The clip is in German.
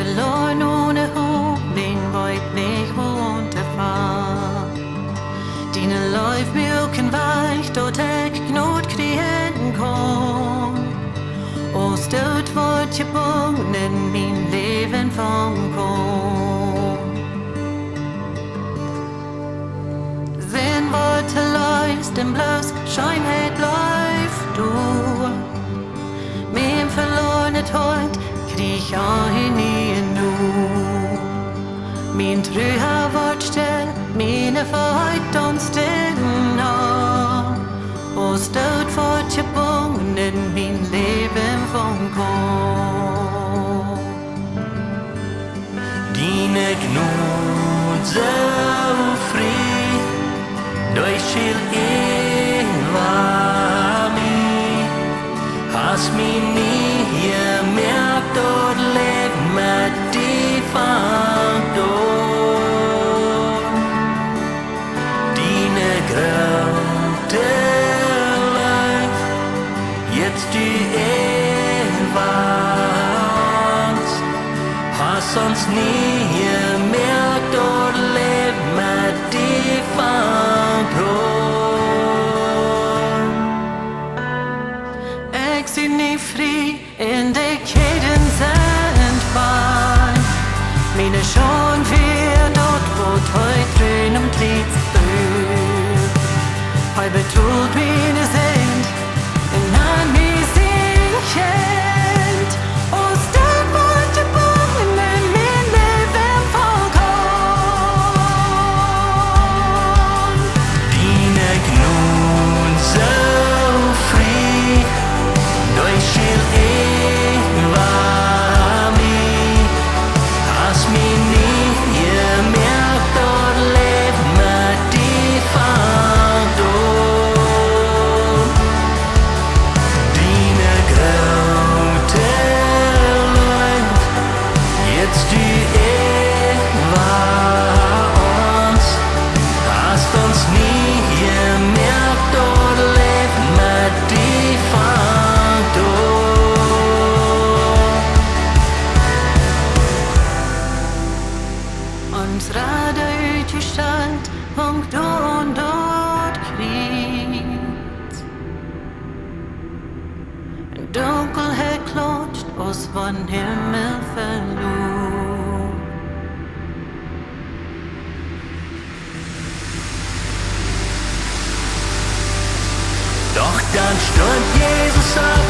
Veloar'n ohne Hopninj weet nich woont te vaar. Diene Leew muak en Wajch, Daut Läw'n kjrieen kon. Aus Doot wort Jebung'n in mijn Lebenswasser. Sien wordt erleest en bloos, Scheenheit bleef door. Mijn veloarnet Hoat, kjriech nie nu. Mien Trua wordt stil, Miene Feet ons Diene. Aus Doot wort Jebung'n in mijn Lebenswasser. Diene Jnod zo vrij, durch kjrieen has me nie gemerkt, Daut Läw'n met die door. Diene grote Leew, jetzt die has ons nie gemerkt, Daut Läw'n met die Ik zie niet vrij in de kjrieen zandbaan. Miene Schaund weer Dout wort kjrieen bleef. Hij bedoelt Miene Schaund en aan mij Sien Kjint. Aus Doot wort Jebung'n in mijn Lebenswasser. Diene Jnod zo vrij, durch kjrieen has me nie gemerkt, Daut Läw'n met die door. Diene grote Leew, jetzt die ons, hast ons nie gemerkt, Daut Läw'n met die door. Ons Rada uitgesteld, hangt dort kjriet. En dunkelheid klotscht aus van Himmel verloren. Doch dann stund Jesus auf